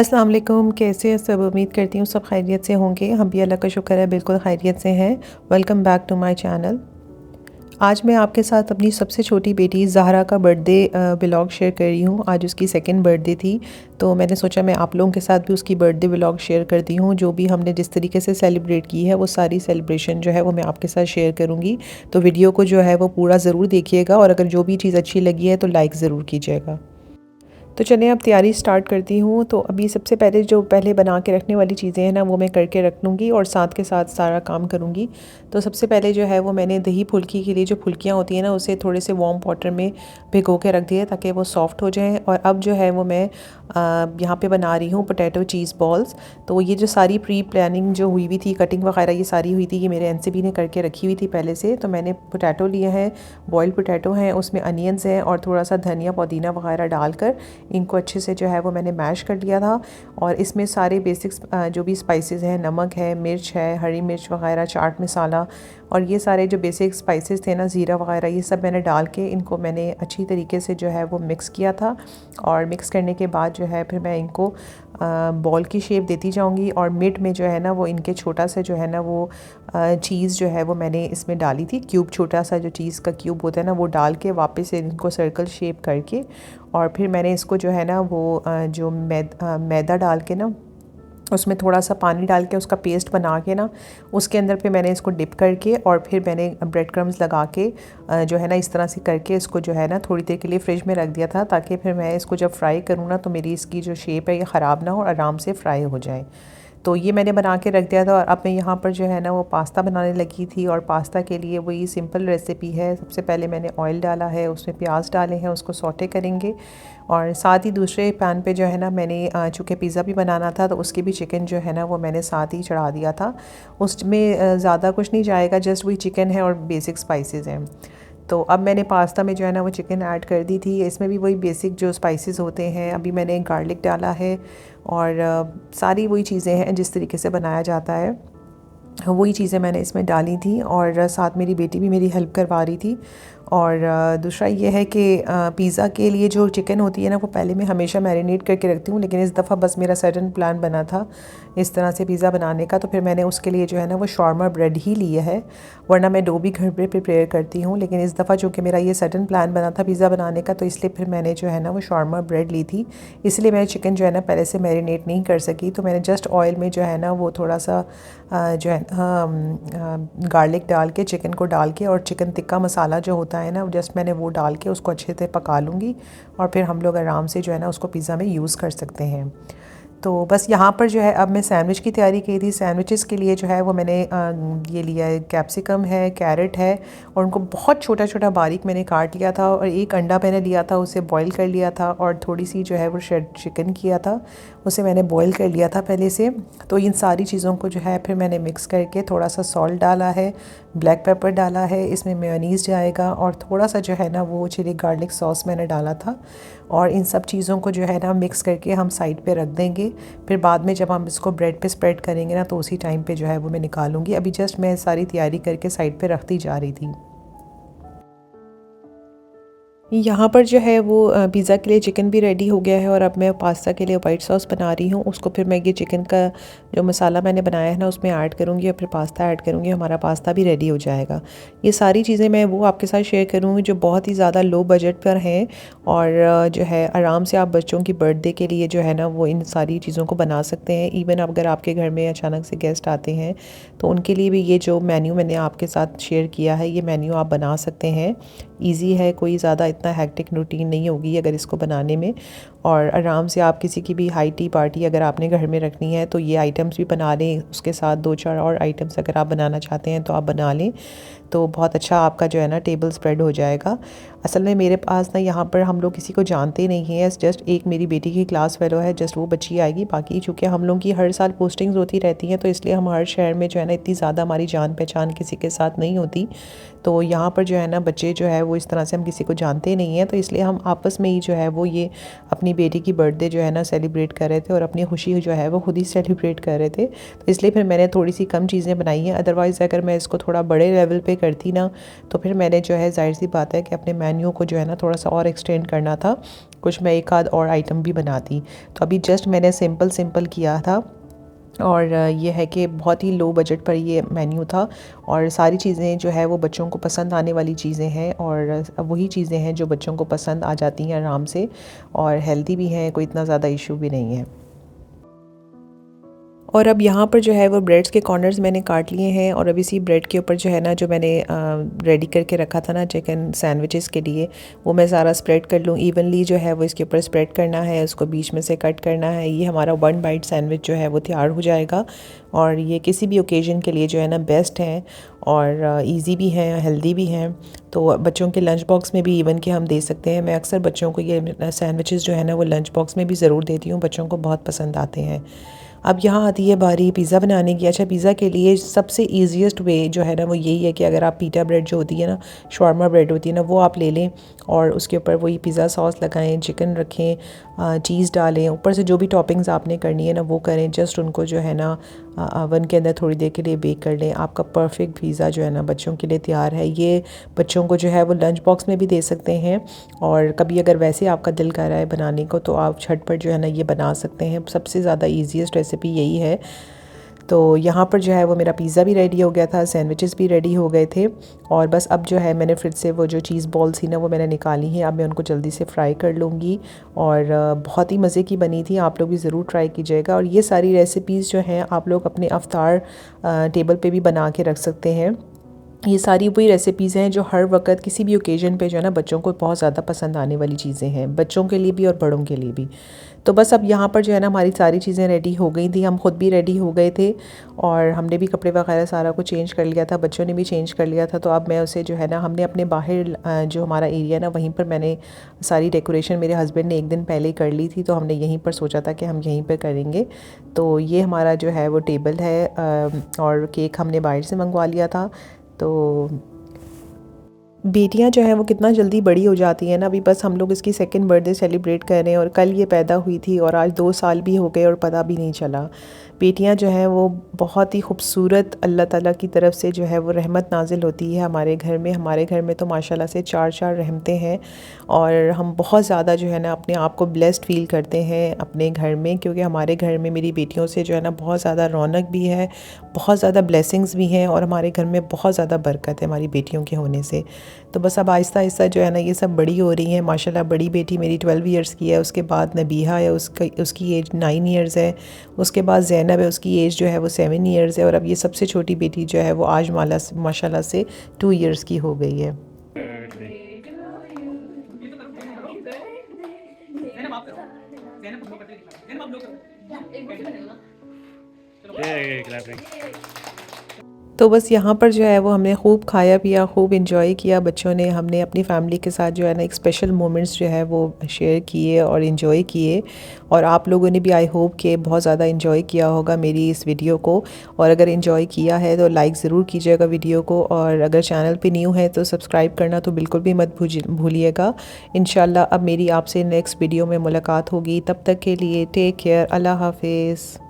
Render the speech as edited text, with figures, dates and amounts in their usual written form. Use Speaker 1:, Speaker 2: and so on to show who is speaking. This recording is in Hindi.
Speaker 1: अस्सलाम वालेकुम। कैसे हैं सब? उम्मीद करती हूँ सब खैरियत से होंगे। हम भी अल्लाह का शुक्र है बिल्कुल खैरियत से हैं। Welcome back to my channel. आज मैं आपके साथ अपनी सबसे छोटी बेटी ज़हरा का बर्थडे व्लॉग शेयर कर रही हूँ। आज उसकी सेकंड बर्थडे थी, तो मैंने सोचा मैं आप लोगों के साथ भी उसकी बर्थडे व्लॉग शेयर करती हूँ। जो भी हमने जिस तरीके से सेलिब्रेट की है वो सारी सेलिब्रेशन जो है वो मैं आपके साथ शेयर करूँगी। तो वीडियो को जो है वो पूरा ज़रूर देखिएगा, और अगर जो भी चीज़ अच्छी लगी है तो लाइक ज़रूर कीजिएगा। तो चलिए अब तैयारी स्टार्ट करती हूँ। तो अभी सबसे पहले जो पहले बना के रखने वाली चीज़ें हैं ना वो मैं करके रख लूँगी और साथ के साथ सारा काम करूँगी। तो सबसे पहले जो है वो मैंने दही फुल्की के लिए जो फुल्कियाँ होती हैं ना उसे थोड़े से वार्म वाटर में भिगो के रख दिए ताकि वो सॉफ्ट हो जाएँ। और अब जो है वो मैं यहाँ पे बना रही हूँ पोटैटो चीज़ बॉल्स। तो ये जो सारी प्री प्लानिंग जो हुई हुई थी, कटिंग वगैरह ये सारी हुई थी, ये मेरे एनसीबी ने करके रखी हुई थी पहले से। तो मैंने पोटैटो लिए हैं, बॉइल्ड पोटैटो हैं, उसमें अनियंस हैं और थोड़ा सा धनिया पुदीना वगैरह डालकर इनको अच्छे से जो है वो मैंने मैश कर लिया था। और इसमें सारे बेसिक्स जो भी स्पाइसेस हैं, नमक है, मिर्च है, हरी मिर्च वगैरह, चाट मसाला और ये सारे जो बेसिक स्पाइसेस थे ना, ज़ीरा वगैरह, ये सब मैंने डाल के इनको मैंने अच्छी तरीके से जो है वो मिक्स किया था। और मिक्स करने के बाद जो है फिर मैं इनको बॉल की शेप देती जाऊंगी। और मिड में जो है ना वो इनके छोटा सा जो है ना वो चीज़ जो है वो मैंने इसमें डाली थी, क्यूब, छोटा सा जो चीज़ का क्यूब होता है ना वो डाल के वापस से इनको सर्कल शेप करके, और फिर मैंने इसको जो है ना वो जो मैदा डाल के ना उसमें थोड़ा सा पानी डाल के उसका पेस्ट बना के ना उसके अंदर पे मैंने इसको डिप करके और फिर मैंने ब्रेड क्रम्स लगा के जो है ना इस तरह से करके इसको जो है ना थोड़ी देर के लिए फ्रिज में रख दिया था, ताकि फिर मैं इसको जब फ्राई करूँ ना तो मेरी इसकी जो शेप है ये ख़राब ना हो और आराम से फ्राई हो जाए। तो ये मैंने बना के रख दिया था। और अब मैं यहाँ पर जो है ना वो पास्ता बनाने लगी थी। और पास्ता के लिए वही सिंपल रेसिपी है। सबसे पहले मैंने ऑयल डाला है, उसमें प्याज डाले हैं, उसको सौटे करेंगे। और साथ ही दूसरे पैन पे जो है ना मैंने चूँकि पिज़्ज़ा भी बनाना था तो उसकी भी चिकन जो है ना वो मैंने साथ ही चढ़ा दिया था। उसमें ज़्यादा कुछ नहीं जाएगा, जस्ट वही चिकन है और बेसिक स्पाइसेस हैं। तो अब मैंने पास्ता में जो है ना वो चिकन ऐड कर दी थी। इसमें भी वही बेसिक जो स्पाइसेस होते हैं, अभी मैंने गार्लिक डाला है और सारी वही चीज़ें हैं जिस तरीके से बनाया जाता है, वही चीज़ें मैंने इसमें डाली थी। और साथ मेरी बेटी भी मेरी हेल्प करवा रही थी। और दूसरा ये है कि पिज़्ज़ा के लिए जो चिकन होती है ना वो पहले मैं हमेशा मैरिनेट करके रखती हूँ, लेकिन इस दफ़ा बस मेरा सडन प्लान बना था इस तरह से पिज़्ज़ा बनाने का, तो फिर मैंने उसके लिए जो है ना वो शॉर्मा ब्रेड ही लिया है। वरना मैं डो भी घर पे प्रिपेयर करती हूँ, लेकिन इस दफ़ा चूँकि मेरा ये सडन प्लान बना था पिज़्ज़ा बनाने का, तो इसलिए फिर मैंने जो है ना वो शॉर्मा ब्रेड ली थी। इसलिए मैं चिकन जो है ना पहले से मैरिनेट नहीं कर सकी, तो मैंने जस्ट ऑयल में जो है ना वो थोड़ा सा जो है गार्लिक डाल के चिकन को डाल के और चिकन टिक्का मसाला जो होता है ना जस्ट मैंने वो डाल के उसको अच्छे से पका लूँगी। और फिर हम लोग आराम से जो है ना उसको पिज़्ज़ा में यूज़ कर सकते हैं। तो बस यहाँ पर जो है अब मैं सैंडविच की तैयारी की थी। सैंडविचेस के लिए जो है वो मैंने ये लिया है, कैप्सिकम है, कैरेट है, और उनको बहुत छोटा छोटा बारीक मैंने काट लिया था। और एक अंडा मैंने लिया था, उसे बॉईल कर लिया था। और थोड़ी सी जो है वो शेड चिकन किया था, उसे मैंने बॉईल कर लिया था पहले से। तो इन सारी चीज़ों को जो है फिर मैंने मिक्स करके थोड़ा सा सॉल्ट डाला है, ब्लैक पेपर डाला है, इसमें मेयोनीज़ जाएगा और थोड़ा सा जो है ना वो चिली गार्लिक सॉस मैंने डाला था। और इन सब चीज़ों को जो है ना मिक्स करके हम साइड पे रख देंगे। फिर बाद में जब हम इसको ब्रेड पे स्प्रेड करेंगे ना तो उसी टाइम पे जो है वो मैं निकालूंगी। अभी जस्ट मैं सारी तैयारी करके साइड पे रखती जा रही थी। यहाँ पर जो है वो पिज़्ज़ा के लिए चिकन भी रेडी हो गया है, और अब मैं पास्ता के लिए वाइट सॉस बना रही हूँ। उसको फिर मैं ये चिकन का जो मसाला मैंने बनाया है ना उसमें ऐड करूँगी और फिर पास्ता ऐड करूँगी, हमारा पास्ता भी रेडी हो जाएगा। ये सारी चीज़ें मैं वो आपके साथ शेयर करूँगी जो बहुत ही ज़्यादा लो बजट पर हैं, और जो है आराम से आप बच्चों की बर्थडे के लिए जो है ना वो इन सारी चीज़ों को बना सकते हैं। इवन अगर आपके घर में अचानक से गेस्ट आते हैं तो उनके लिए भी ये जो मेन्यू मैंने आपके साथ शेयर किया है ये मेन्यू आप बना सकते हैं। ईजी है, कोई ज़्यादा इतना हैक्टिक रूटीन नहीं होगी अगर इसको बनाने में। और आराम से आप किसी की भी हाई टी पार्टी अगर आपने घर में रखनी है तो ये आइटम्स भी बना लें, उसके साथ 2-4 और आइटम्स अगर आप बनाना चाहते हैं तो आप बना लें, तो बहुत अच्छा आपका जो है ना टेबल स्प्रेड हो जाएगा। असल में मेरे पास ना यहाँ पर हम लोग किसी को जानते नहीं हैं, जस्ट एक मेरी बेटी की क्लास फेलो है, जस्ट वो बच्ची आएगी। बाकी चूँकि हम लोग की हर साल पोस्टिंग्स होती रहती हैं तो इसलिए हम हर शहर में जो है ना इतनी ज़्यादा हमारी जान पहचान किसी के साथ नहीं होती। तो यहाँ पर जो है ना बच्चे जो है वो इस तरह से हम किसी को जानते नहीं हैं, तो इसलिए हम आपस में ही जो है वो ये अपनी अपनी बेटी की बर्थडे जो है ना सेलिब्रेट कर रहे थे और अपनी खुशी जो है वो खुद ही सेलिब्रेट कर रहे थे। तो इसलिए फिर मैंने थोड़ी सी कम चीज़ें बनाई हैं। अदरवाइज़ अगर मैं इसको थोड़ा बड़े लेवल पे करती ना तो फिर मैंने जो है ज़ाहिर सी बात है कि अपने मेन्यू को जो है ना थोड़ा सा और एक्सटेंड करना था, कुछ मैं एक आध और आइटम भी बनाती। तो अभी जस्ट मैंने सिंपल किया था और ये है कि बहुत ही लो बजट पर ये मेन्यू था और सारी चीज़ें जो है वो बच्चों को पसंद आने वाली चीज़ें हैं और वही चीज़ें हैं जो बच्चों को पसंद आ जाती हैं आराम से और हेल्दी भी हैं, कोई इतना ज़्यादा इशू भी नहीं है। और अब यहाँ पर जो है वो ब्रेड्स के कॉर्नर्स मैंने काट लिए हैं और अब इसी ब्रेड के ऊपर जो है ना जो मैंने रेडी करके रखा था ना चिकन सैंडविचेस के लिए, वो मैं सारा स्प्रेड कर लूँ इवनली जो है वो इसके ऊपर स्प्रेड करना है, उसको बीच में से कट करना है। ये हमारा 1 बाइट सैंडविच जो है वो तैयार हो जाएगा और ये किसी भी ओकेज़न के लिए जो है ना बेस्ट हैं और इजी भी हैं, हेल्दी भी हैं। तो बच्चों के लंच बॉक्स में भी इवन कि हम दे सकते हैं। मैं अक्सर बच्चों को ये सैंडविचेस जो है ना वो लंच बॉक्स में भी ज़रूर देती हूँ, बच्चों को बहुत पसंद आते हैं। अब यहाँ आती है बारी पिज़्ज़ा बनाने की। अच्छा, पिज़्ज़ा के लिए सबसे ईज़ीएस्ट वे जो है ना वो यही है कि अगर आप पीटा ब्रेड जो होती है ना, शॉर्मा ब्रेड होती है ना, वो आप ले लें और उसके ऊपर वही पिज़्ज़ा सॉस लगाएं, चिकन रखें, चीज़ डालें, ऊपर से जो भी टॉपिंग्स आपने करनी है ना वो करें। जस्ट उनको जो है ना ओवन के अंदर थोड़ी देर के लिए बेक कर लें। आपका परफेक्ट पिज़्ज़ा जो है ना बच्चों के लिए तैयार है। ये बच्चों को जो है वो लंच बॉक्स में भी दे सकते हैं और कभी अगर वैसे आपका दिल कर रहा है बनाने को तो आप झटपट जो है ना ये बना सकते हैं। सबसे ज़्यादा ईजीएस्ट रेसिपी यही है। तो यहाँ पर जो है वो मेरा पिज़्ज़ा भी रेडी हो गया था, सैंडविचेस भी रेडी हो गए थे और बस अब जो है मैंने फिर से वो जो चीज़ बॉल्स थी ना वो मैंने निकाली हैं। अब मैं उनको जल्दी से फ्राई कर लूँगी और बहुत ही मज़े की बनी थी। आप लोग भी ज़रूर ट्राई कीजिएगा और ये सारी रेसिपीज़ जो हैं आप लोग अपने अफ्तार टेबल पे भी बना के रख सकते हैं। ये सारी वही रेसिपीज़ हैं जो हर वक्त किसी भी ओकेज़न पे जो है ना बच्चों को बहुत ज़्यादा पसंद आने वाली चीज़ें हैं, बच्चों के लिए भी और बड़ों के लिए भी। तो बस अब यहाँ पर जो है ना हमारी सारी चीज़ें रेडी हो गई थी, हम खुद भी रेडी हो गए थे और हमने भी कपड़े वगैरह सारा कुछ चेंज कर लिया था, बच्चों ने भी चेंज कर लिया था। तो अब मैं उसे जो है ना हमने अपने बाहर जो हमारा एरिया ना वहीं पर मैंने सारी डेकोरेशन मेरे हस्बैंड ने एक दिन पहले ही कर ली थी, तो हमने यहीं पर सोचा था कि हम यहीं पर करेंगे। तो ये हमारा जो है वो टेबल है और केक हमने बाहर से मंगवा लिया था। तो बेटियां जो हैं वो कितना जल्दी बड़ी हो जाती हैं ना। अभी बस हम लोग इसकी सेकंड बर्थडे सेलिब्रेट कर रहे हैं और कल ये पैदा हुई थी और आज 2 साल भी हो गए और पता भी नहीं चला। बेटियां जो हैं वो बहुत ही खूबसूरत अल्लाह ताला की तरफ से जो है वो रहमत नाजिल होती है हमारे घर में। हमारे घर में तो माशाल्लाह से 4 रहमतें हैं और हम बहुत ज़्यादा जो है ना अपने आप को ब्लेस्ड फ़ील करते हैं अपने घर में, क्योंकि हमारे घर में मेरी बेटियों से जो है ना बहुत ज़्यादा रौनक भी है, बहुत ज़्यादा ब्लेसिंग्स भी हैं और हमारे घर में बहुत ज़्यादा बरकत है हमारी बेटियों के होने से। तो बस अब आहिस्ता आहिस्ता जो है ना ये सब बड़ी हो रही हैं। माशाल्लाह बड़ी बेटी मेरी 12 इयर्स की है, उसके बाद नबीहा है, उसकी एज 9 इयर्स है, उसके बाद ज़ैनब है, उसकी एज जो है वो 7 इयर्स है और अब ये सबसे छोटी बेटी जो है वो आज माशाल्लाह से 2 इयर्स की हो गई है। तो बस यहाँ पर जो है वो हमने खूब खाया पिया, खूब इंजॉय किया बच्चों ने, हमने अपनी फैमिली के साथ जो है ना एक स्पेशल मोमेंट्स जो है वो शेयर किए और इंजॉय किए। और आप लोगों ने भी आई होप कि बहुत ज़्यादा इंजॉय किया होगा मेरी इस वीडियो को। और अगर इंजॉय किया है तो लाइक ज़रूर कीजिएगा वीडियो को और अगर चैनल पे न्यू है तो सब्सक्राइब करना तो बिल्कुल भी मत भूलिएगा। इंशाल्लाह अब मेरी आपसे नेक्स्ट वीडियो में मुलाकात होगी, तब तक के लिए टेक केयर, अल्लाह हाफिज़।